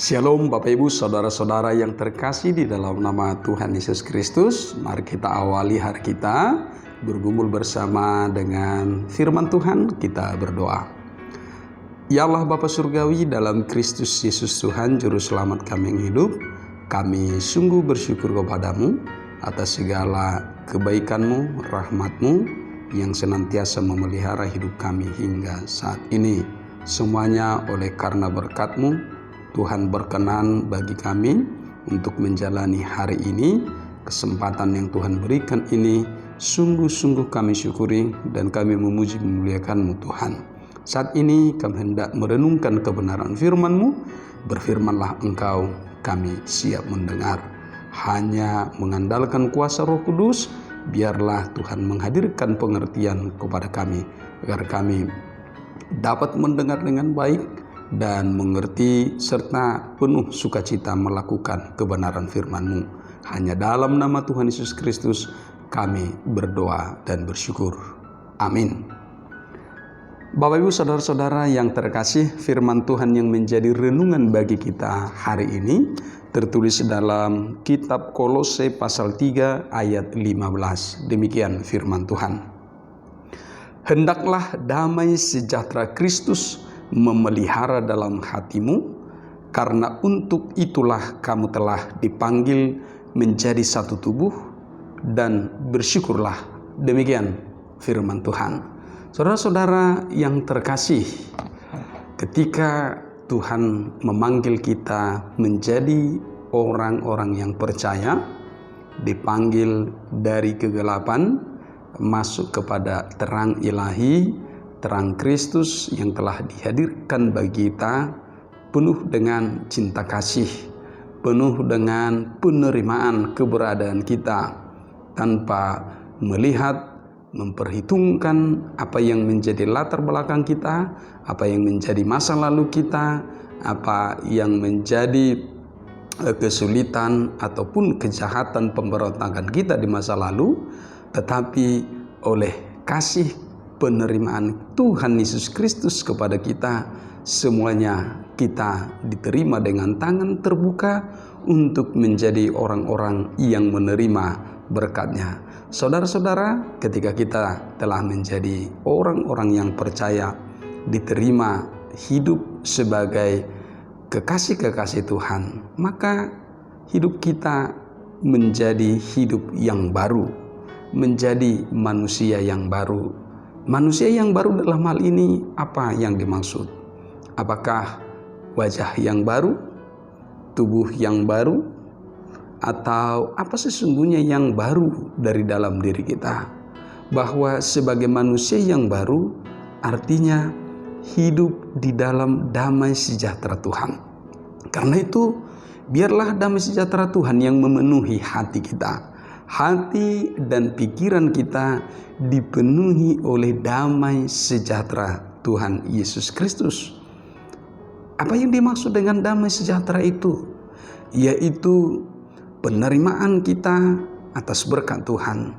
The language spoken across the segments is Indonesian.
Shalom Bapak Ibu Saudara-saudara yang terkasih di dalam nama Tuhan Yesus Kristus. Mari kita awali hari kita bergumul bersama dengan firman Tuhan. Kita berdoa. Ya Allah Bapa Surgawi, dalam Kristus Yesus Tuhan Juru Selamat kami yang hidup, kami sungguh bersyukur kepadamu atas segala kebaikan-Mu, rahmat-Mu yang senantiasa memelihara hidup kami hingga saat ini. Semuanya oleh karena berkat-Mu, Tuhan berkenan bagi kami untuk menjalani hari ini. Kesempatan yang Tuhan berikan ini sungguh-sungguh kami syukuri dan kami memuji memuliakan-Mu Tuhan. Saat ini kami hendak merenungkan kebenaran firman-Mu. Berfirmanlah Engkau, kami siap mendengar. Hanya mengandalkan kuasa Roh Kudus, biarlah Tuhan menghadirkan pengertian kepada kami, agar kami dapat mendengar dengan baik dan mengerti serta penuh sukacita melakukan kebenaran firman-Mu. Hanya dalam nama Tuhan Yesus Kristus kami berdoa dan bersyukur. Amin. Bapak Ibu Saudara-saudara yang terkasih, firman Tuhan yang menjadi renungan bagi kita hari ini tertulis dalam kitab Kolose pasal 3 ayat 15. Demikian firman Tuhan. Hendaklah damai sejahtera Kristus memelihara dalam hatimu, karena untuk itulah kamu telah dipanggil menjadi satu tubuh, dan bersyukurlah. Demikian firman Tuhan. Saudara-saudara yang terkasih, ketika Tuhan memanggil kita menjadi orang-orang yang percaya, dipanggil dari kegelapan masuk kepada terang ilahi, terang Kristus yang telah dihadirkan bagi kita, penuh dengan cinta kasih, penuh dengan penerimaan keberadaan kita, tanpa melihat, memperhitungkan apa yang menjadi latar belakang kita, apa yang menjadi masa lalu kita, apa yang menjadi kesulitan ataupun kejahatan pemberontakan kita di masa lalu, tetapi oleh kasih penerimaan Tuhan Yesus Kristus kepada kita, semuanya kita diterima dengan tangan terbuka untuk menjadi orang-orang yang menerima berkat-Nya. Saudara-saudara, ketika kita telah menjadi orang-orang yang percaya, diterima hidup sebagai kekasih-kekasih Tuhan, maka hidup kita menjadi hidup yang baru, menjadi manusia yang baru. Manusia yang baru dalam hal ini apa yang dimaksud? Apakah wajah yang baru, tubuh yang baru, atau apa sesungguhnya yang baru dari dalam diri kita? Bahwa sebagai manusia yang baru artinya hidup di dalam damai sejahtera Tuhan. Karena itu biarlah damai sejahtera Tuhan yang memenuhi hati kita. Hati dan pikiran kita dipenuhi oleh damai sejahtera Tuhan Yesus Kristus. Apa yang dimaksud dengan damai sejahtera itu? Yaitu penerimaan kita atas berkat Tuhan,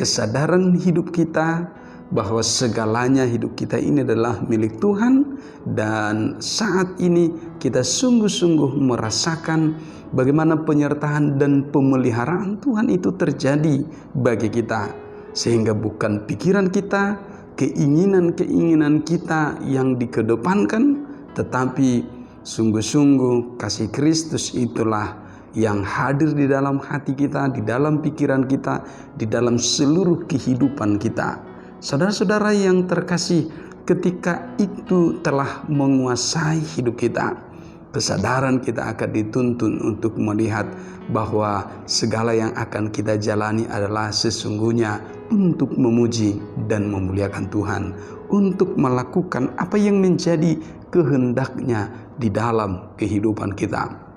kesadaran hidup kita bahwa segalanya hidup kita ini adalah milik Tuhan, dan saat ini kita sungguh-sungguh merasakan bagaimana penyertaan dan pemeliharaan Tuhan itu terjadi bagi kita, sehingga bukan pikiran kita, keinginan-keinginan kita yang dikedepankan, tetapi sungguh-sungguh kasih Kristus itulah yang hadir di dalam hati kita, di dalam pikiran kita, di dalam seluruh kehidupan kita. Saudara-saudara yang terkasih, ketika itu telah menguasai hidup kita, kesadaran kita akan dituntun untuk melihat bahwa segala yang akan kita jalani adalah sesungguhnya untuk memuji dan memuliakan Tuhan, untuk melakukan apa yang menjadi kehendak-Nya di dalam kehidupan kita.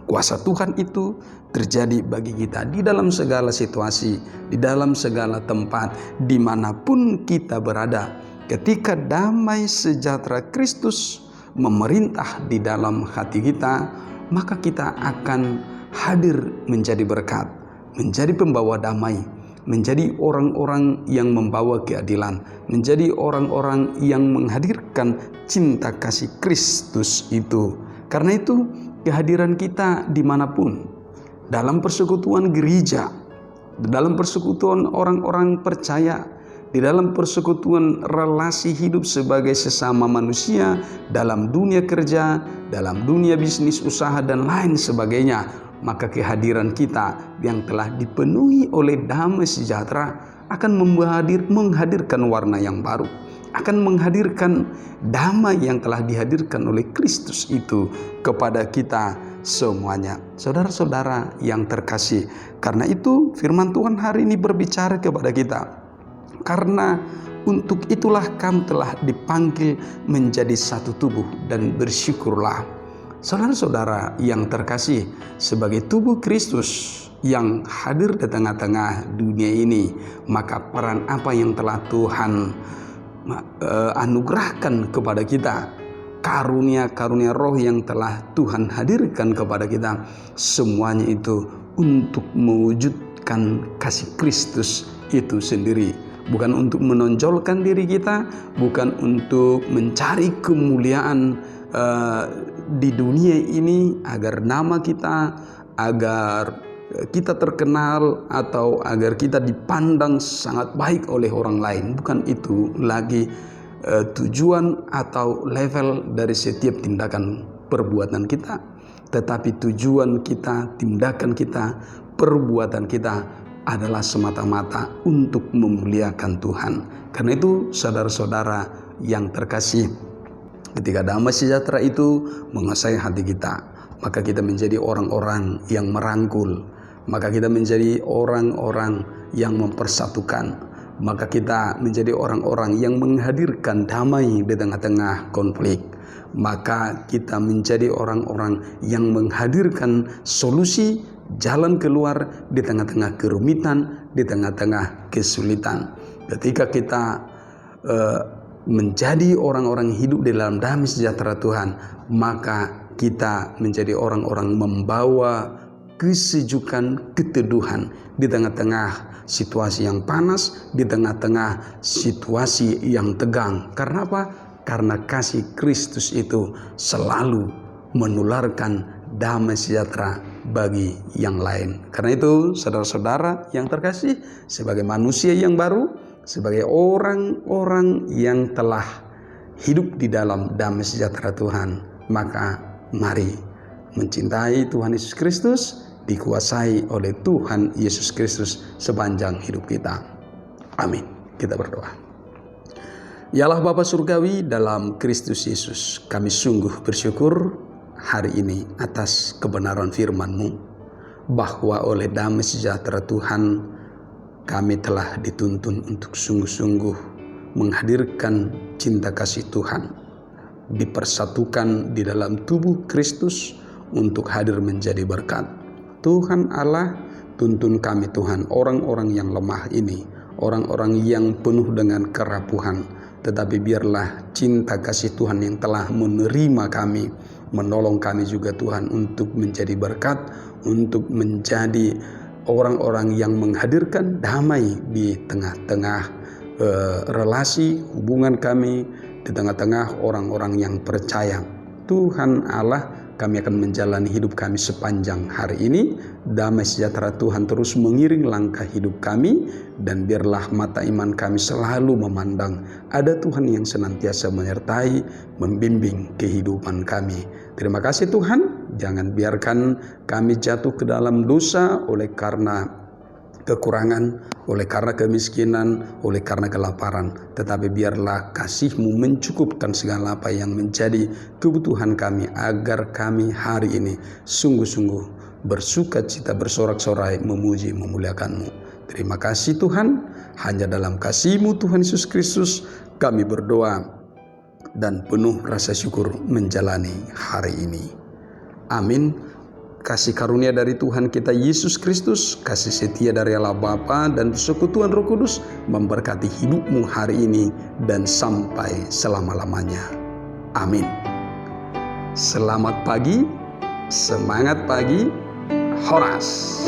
Kuasa Tuhan itu terjadi bagi kita di dalam segala situasi, di dalam segala tempat, dimanapun kita berada. Ketika damai sejahtera Kristus memerintah di dalam hati kita, maka kita akan hadir menjadi berkat, menjadi pembawa damai, menjadi orang-orang yang membawa keadilan, menjadi orang-orang yang menghadirkan cinta kasih Kristus itu. Karena itu kehadiran kita dimanapun, dalam persekutuan gereja, dalam persekutuan orang-orang percaya, di dalam persekutuan relasi hidup sebagai sesama manusia, dalam dunia kerja, dalam dunia bisnis, usaha, dan lain sebagainya, maka kehadiran kita yang telah dipenuhi oleh damai sejahtera akan menghadirkan warna yang baru, akan menghadirkan damai yang telah dihadirkan oleh Kristus itu kepada kita semuanya. Saudara-saudara yang terkasih, karena itu firman Tuhan hari ini berbicara kepada kita. Karena untuk itulah kamu telah dipanggil menjadi satu tubuh, dan bersyukurlah. Saudara-saudara yang terkasih, sebagai tubuh Kristus yang hadir di tengah-tengah dunia ini, maka peran apa yang telah Tuhan anugerahkan kepada kita, karunia-karunia roh yang telah Tuhan hadirkan kepada kita, semuanya itu untuk mewujudkan kasih Kristus itu sendiri. Bukan untuk menonjolkan diri kita, bukan untuk mencari kemuliaan di dunia ini agar nama kita, agar kita terkenal, atau agar kita dipandang sangat baik oleh orang lain. Bukan itu lagi tujuan atau level dari setiap tindakan perbuatan kita, tetapi tujuan kita, tindakan kita, perbuatan kita adalah semata-mata untuk memuliakan Tuhan. Karena itu saudara-saudara yang terkasih, ketika damai sejahtera itu menguasai hati kita, maka kita menjadi orang-orang yang merangkul, maka kita menjadi orang-orang yang mempersatukan, maka kita menjadi orang-orang yang menghadirkan damai di tengah-tengah konflik, maka kita menjadi orang-orang yang menghadirkan solusi, jalan keluar di tengah-tengah kerumitan, di tengah-tengah kesulitan. Ketika kita menjadi orang-orang hidup di dalam damai sejahtera Tuhan, maka kita menjadi orang-orang membawa kesejukan, keteduhan di tengah-tengah situasi yang panas, di tengah-tengah situasi yang tegang. Karena apa? Karena kasih Kristus itu selalu menularkan damai sejahtera bagi yang lain. Karena itu saudara-saudara yang terkasih, sebagai manusia yang baru, sebagai orang-orang yang telah hidup di dalam damai sejahtera Tuhan, maka mari mencintai Tuhan Yesus Kristus, dikuasai oleh Tuhan Yesus Kristus sepanjang hidup kita. Amin. Kita berdoa. Ya Allah Bapa Surgawi, dalam Kristus Yesus kami sungguh bersyukur hari ini atas kebenaran firman-Mu, bahwa oleh damai sejahtera Tuhan kami telah dituntun untuk sungguh-sungguh menghadirkan cinta kasih Tuhan, dipersatukan di dalam tubuh Kristus untuk hadir menjadi berkat. Tuhan Allah, tuntun kami Tuhan, orang-orang yang lemah ini, orang-orang yang penuh dengan kerapuhan, tetapi biarlah cinta kasih Tuhan yang telah menerima kami, menolong kami juga Tuhan untuk menjadi berkat, untuk menjadi orang-orang yang menghadirkan damai di tengah-tengah relasi hubungan kami, di tengah-tengah orang-orang yang percaya. Tuhan Allah, kami akan menjalani hidup kami sepanjang hari ini. Damai sejahtera Tuhan terus mengiring langkah hidup kami, dan biarlah mata iman kami selalu memandang ada Tuhan yang senantiasa menyertai, membimbing kehidupan kami. Terima kasih Tuhan, jangan biarkan kami jatuh ke dalam dosa oleh karena kekurangan, oleh karena kemiskinan, oleh karena kelaparan. Tetapi biarlah kasih-Mu mencukupkan segala apa yang menjadi kebutuhan kami, agar kami hari ini sungguh-sungguh bersuka cita, bersorak-sorai, memuji, memuliakan-Mu. Terima kasih Tuhan, hanya dalam kasih-Mu Tuhan Yesus Kristus kami berdoa dan penuh rasa syukur menjalani hari ini. Amin. Kasih karunia dari Tuhan kita Yesus Kristus, kasih setia dari Allah Bapa, dan persekutuan Roh Kudus memberkati hidupmu hari ini dan sampai selama-lamanya. Amin. Selamat pagi, semangat pagi, Horas.